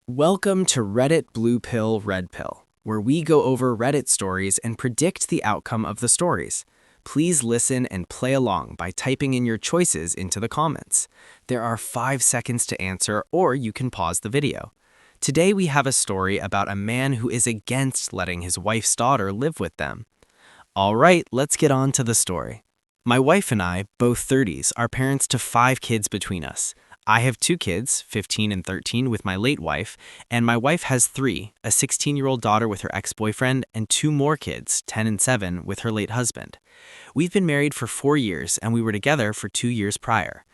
Welcome to Reddit Blue Pill Red Pill, where we go over Reddit stories and predict the outcome of the stories. Please listen and play along by typing in your choices into the comments. There are 5 seconds to answer, or you can pause the video. Today we have a story about a man who is against letting his wife's daughter live with them. All right, let's get on to the story. My wife and I, both 30s, are parents to 5 kids between us. I have 2 kids, 15 and 13, with my late wife, and my wife has 3, a 16-year-old daughter with her ex-boyfriend, and 2 more kids, 10 and 7, with her late husband. We've been married for 4 years, and we were together for 2 years prior.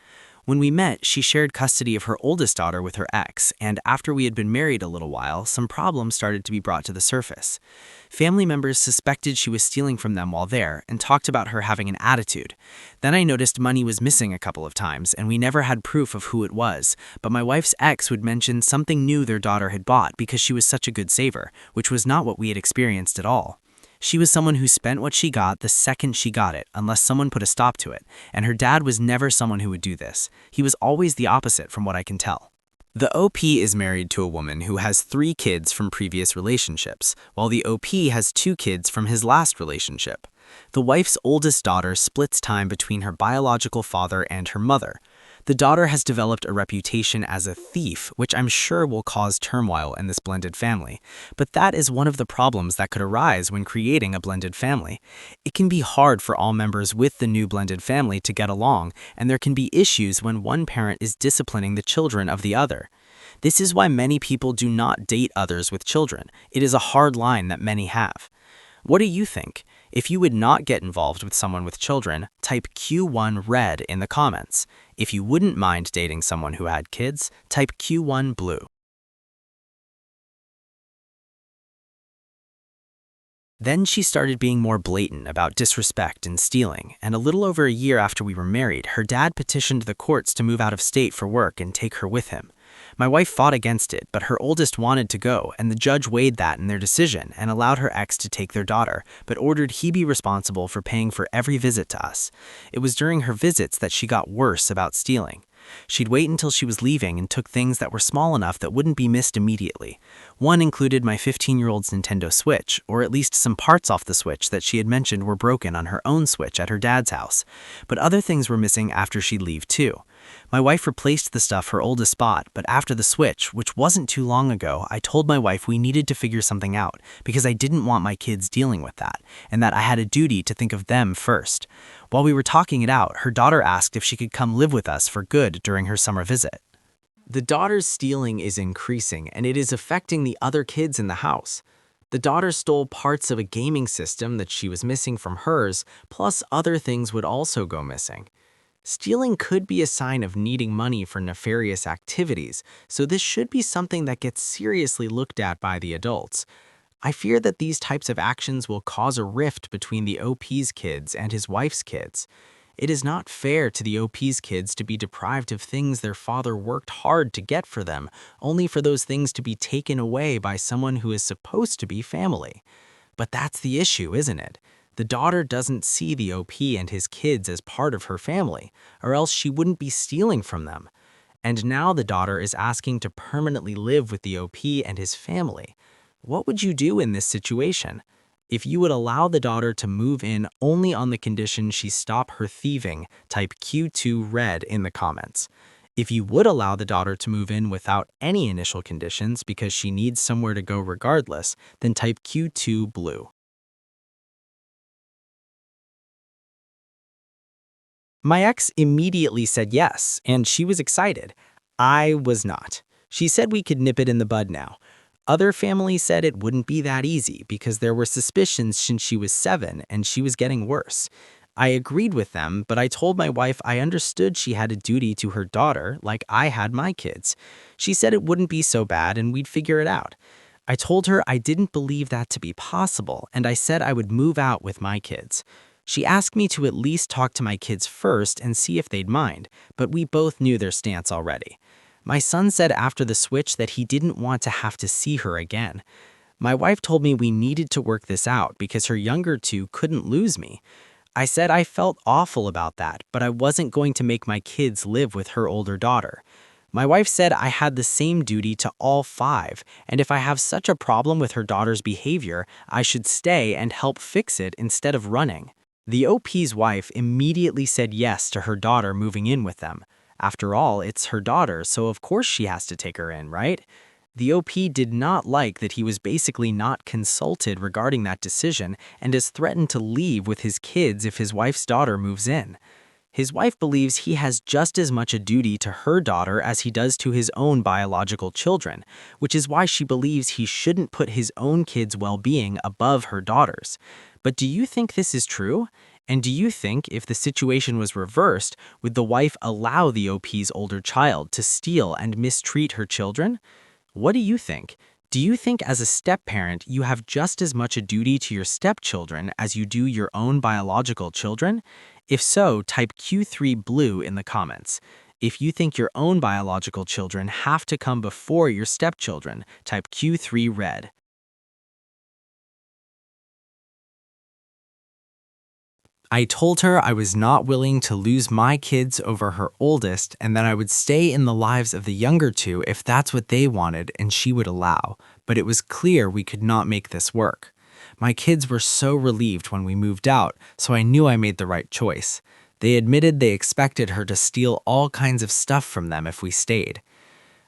When we met, she shared custody of her oldest daughter with her ex, and after we had been married a little while, some problems started to be brought to the surface. Family members suspected she was stealing from them while there and talked about her having an attitude. Then I noticed money was missing a couple of times, and we never had proof of who it was, but my wife's ex would mention something new their daughter had bought because she was such a good saver, which was not what we had experienced at all. She was someone who spent what she got the second she got it, unless someone put a stop to it, and her dad was never someone who would do this. He was always the opposite from what I can tell. The OP is married to a woman who has 3 kids from previous relationships, while the OP has 2 kids from his last relationship. The wife's oldest daughter splits time between her biological father and her mother. The daughter has developed a reputation as a thief, which I'm sure will cause turmoil in this blended family. But that is one of the problems that could arise when creating a blended family. It can be hard for all members with the new blended family to get along, and there can be issues when one parent is disciplining the children of the other. This is why many people do not date others with children. It is a hard line that many have. What do you think? If you would not get involved with someone with children, type Q1 red in the comments. If you wouldn't mind dating someone who had kids, type Q1 blue. Then she started being more blatant about disrespect and stealing, and a little over a year after we were married, her dad petitioned the courts to move out of state for work and take her with him. My wife fought against it, but her oldest wanted to go, and the judge weighed that in their decision and allowed her ex to take their daughter, but ordered he be responsible for paying for every visit to us. It was during her visits that she got worse about stealing. She'd wait until she was leaving and took things that were small enough that wouldn't be missed immediately. One included my 15-year-old's Nintendo Switch, or at least some parts off the Switch that she had mentioned were broken on her own Switch at her dad's house. But other things were missing after she'd leave too. My wife replaced the stuff her oldest bought, but after the Switch, which wasn't too long ago, I told my wife we needed to figure something out because I didn't want my kids dealing with that, and that I had a duty to think of them first. While we were talking it out, her daughter asked if she could come live with us for good during her summer visit. The daughter's stealing is increasing, and it is affecting the other kids in the house. The daughter stole parts of a gaming system that she was missing from hers, plus other things would also go missing. Stealing could be a sign of needing money for nefarious activities, so this should be something that gets seriously looked at by the adults. I fear that these types of actions will cause a rift between the OP's kids and his wife's kids. It is not fair to the OP's kids to be deprived of things their father worked hard to get for them, only for those things to be taken away by someone who is supposed to be family. But that's the issue, isn't it? The daughter doesn't see the OP and his kids as part of her family, or else she wouldn't be stealing from them. And now the daughter is asking to permanently live with the OP and his family. What would you do in this situation? If you would allow the daughter to move in only on the condition she stop her thieving, type Q2 red in the comments. If you would allow the daughter to move in without any initial conditions because she needs somewhere to go regardless, then type Q2 blue. My ex immediately said yes, and she was excited. I was not. She said we could nip it in the bud now. Other families said it wouldn't be that easy because there were suspicions since she was 7 and she was getting worse. I agreed with them, but I told my wife I understood she had a duty to her daughter like I had my kids. She said it wouldn't be so bad and we'd figure it out. I told her I didn't believe that to be possible, and I said I would move out with my kids. She asked me to at least talk to my kids first and see if they'd mind, but we both knew their stance already. My son said after the Switch that he didn't want to have to see her again. My wife told me we needed to work this out because her younger 2 couldn't lose me. I said I felt awful about that, but I wasn't going to make my kids live with her older daughter. My wife said I had the same duty to all five, and if I have such a problem with her daughter's behavior, I should stay and help fix it instead of running. The OP's wife immediately said yes to her daughter moving in with them. After all, it's her daughter, so of course she has to take her in, right? The OP did not like that he was basically not consulted regarding that decision and has threatened to leave with his kids if his wife's daughter moves in. His wife believes he has just as much a duty to her daughter as he does to his own biological children, which is why she believes he shouldn't put his own kids' well-being above her daughter's. But do you think this is true? And do you think if the situation was reversed, would the wife allow the OP's older child to steal and mistreat her children? What do you think? Do you think as a step-parent you have just as much a duty to your stepchildren as you do your own biological children? If so, type Q3 blue in the comments. If you think your own biological children have to come before your stepchildren, type Q3 red. I told her I was not willing to lose my kids over her oldest and that I would stay in the lives of the younger two if that's what they wanted and she would allow, but it was clear we could not make this work. My kids were so relieved when we moved out, so I knew I made the right choice. They admitted they expected her to steal all kinds of stuff from them if we stayed.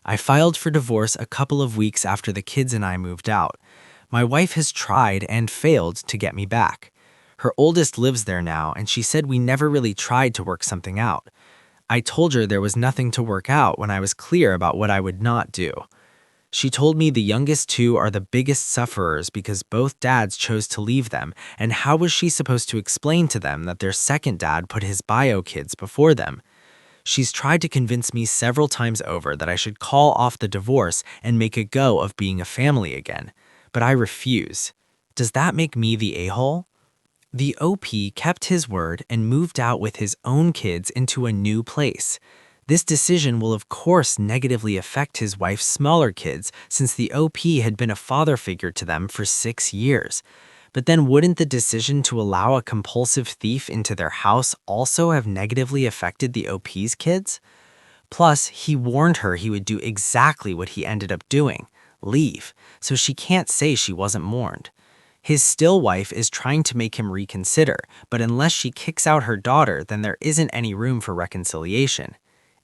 I filed for divorce a couple of weeks after the kids and I moved out. My wife has tried and failed to get me back. Her oldest lives there now, and she said we never really tried to work something out. I told her there was nothing to work out when I was clear about what I would not do. She told me the youngest two are the biggest sufferers because both dads chose to leave them, and how was she supposed to explain to them that their second dad put his bio kids before them? She's tried to convince me several times over that I should call off the divorce and make a go of being a family again, but I refuse. Does that make me the a-hole? The OP kept his word and moved out with his own kids into a new place. This decision will of course negatively affect his wife's smaller kids since the OP had been a father figure to them for 6 years. But then wouldn't the decision to allow a compulsive thief into their house also have negatively affected the OP's kids? Plus, he warned her he would do exactly what he ended up doing, leave, so she can't say she wasn't warned. His still wife is trying to make him reconsider, but unless she kicks out her daughter, then there isn't any room for reconciliation.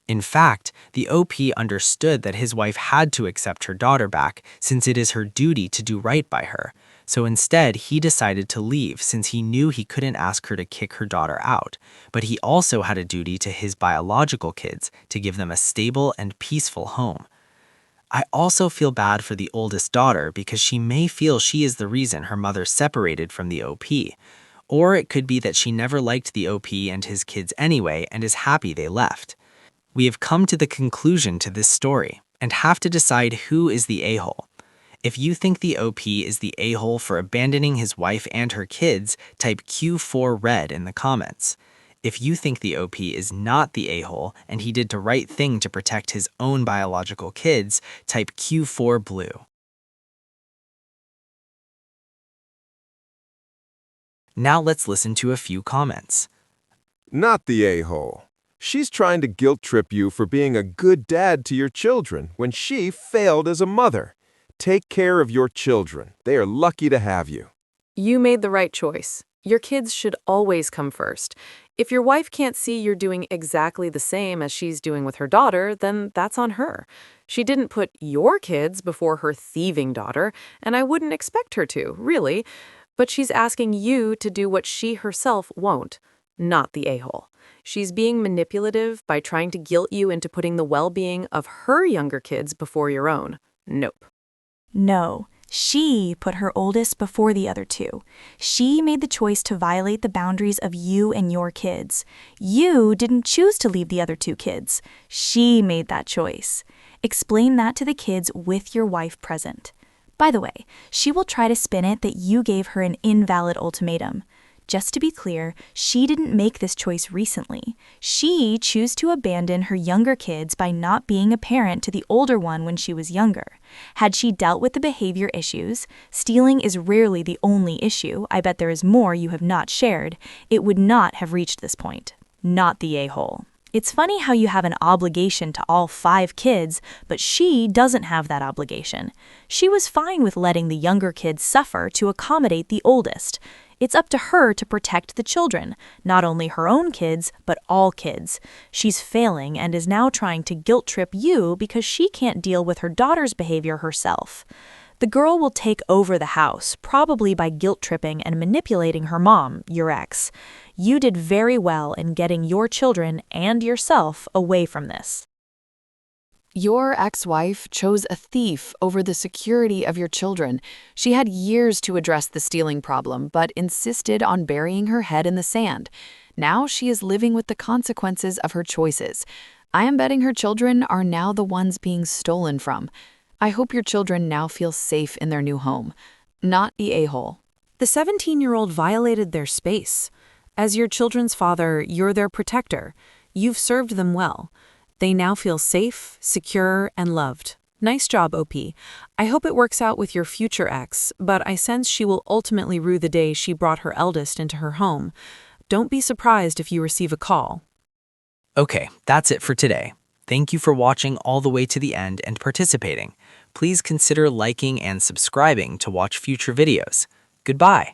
In fact, the OP understood that his wife had to accept her daughter back since it is her duty to do right by her. So instead, he decided to leave since he knew he couldn't ask her to kick her daughter out, but he also had a duty to his biological kids to give them a stable and peaceful home. I also feel bad for the oldest daughter because she may feel she is the reason her mother separated from the OP. Or it could be that she never liked the OP and his kids anyway and is happy they left. We have come to the conclusion to this story and have to decide who is the a-hole. If you think the OP is the a-hole for abandoning his wife and her kids, type Q4 red in the comments. If you think the OP is not the a-hole and he did the right thing to protect his own biological kids, type Q4 blue. Now let's listen to a few comments. Not the a-hole. She's trying to guilt-trip you for being a good dad to your children when she failed as a mother. Take care of your children. They are lucky to have you. You made the right choice. Your kids should always come first. If your wife can't see you're doing exactly the same as she's doing with her daughter, then that's on her. She didn't put your kids before her thieving daughter, and I wouldn't expect her to, really. But she's asking you to do what she herself won't, not the a-hole. She's being manipulative by trying to guilt you into putting the well-being of her younger kids before your own. Nope. No. She put her oldest before the other two. She made the choice to violate the boundaries of you and your kids. You didn't choose to leave the other two kids. She made that choice. Explain that to the kids with your wife present. By the way, she will try to spin it that you gave her an invalid ultimatum. Just to be clear, she didn't make this choice recently. She chose to abandon her younger kids by not being a parent to the older one when she was younger. Had she dealt with the behavior issues, stealing is rarely the only issue, I bet there is more you have not shared, it would not have reached this point. Not the a-hole. It's funny how you have an obligation to all 5 kids, but she doesn't have that obligation. She was fine with letting the younger kids suffer to accommodate the oldest. It's up to her to protect the children, not only her own kids, but all kids. She's failing and is now trying to guilt trip you because she can't deal with her daughter's behavior herself. The girl will take over the house, probably by guilt-tripping and manipulating her mom, your ex. You did very well in getting your children and yourself away from this. Your ex-wife chose a thief over the security of your children. She had years to address the stealing problem, but insisted on burying her head in the sand. Now she is living with the consequences of her choices. I am betting her children are now the ones being stolen from. I hope your children now feel safe in their new home, not the a-hole. The 17-year-old violated their space. As your children's father, you're their protector. You've served them well. They now feel safe, secure, and loved. Nice job, OP. I hope it works out with your future ex, but I sense she will ultimately rue the day she brought her eldest into her home. Don't be surprised if you receive a call. Okay, that's it for today. Thank you for watching all the way to the end and participating. Please consider liking and subscribing to watch future videos. Goodbye.